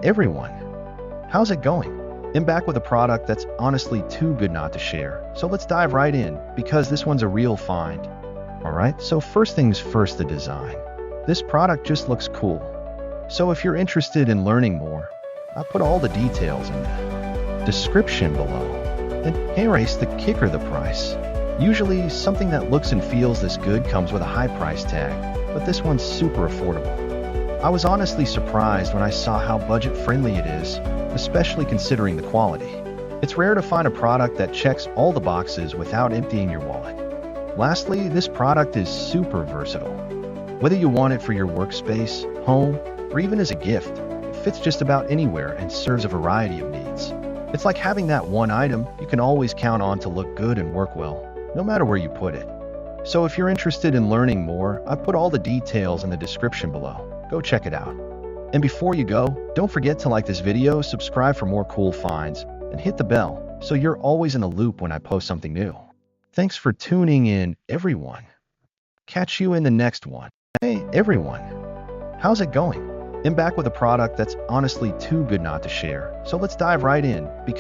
everyone, how's it going? I'm back with a product that's honestly too good not to share. So let's dive right in because this one's a real find. Alright, so first things first, the design. This product just looks cool. So if you're interested in learning more, I'll put all the details in the description below. And here's the kicker, the price. Usually something that looks and feels this good comes with a high price tag, but this one's super affordable. I was honestly surprised when I saw how budget-friendly it is, especially considering the quality. It's rare to find a product that checks all the boxes without emptying your wallet. Lastly, this product is super versatile. Whether you want it for your workspace, home, or even as a gift, it fits just about anywhere and serves a variety of needs. It's like having that one item you can always count on to look good and work well, no matter where you put it. So if you're interested in learning more, I've put all the details in the description below. Go check it out. And before you go, don't forget to like this video, subscribe for more cool finds, and hit the bell so you're always in the loop when I post something new. Thanks for tuning in, everyone. Catch you in the next one. Hey, everyone. How's it going? I'm back with a product that's honestly too good not to share. So let's dive right in because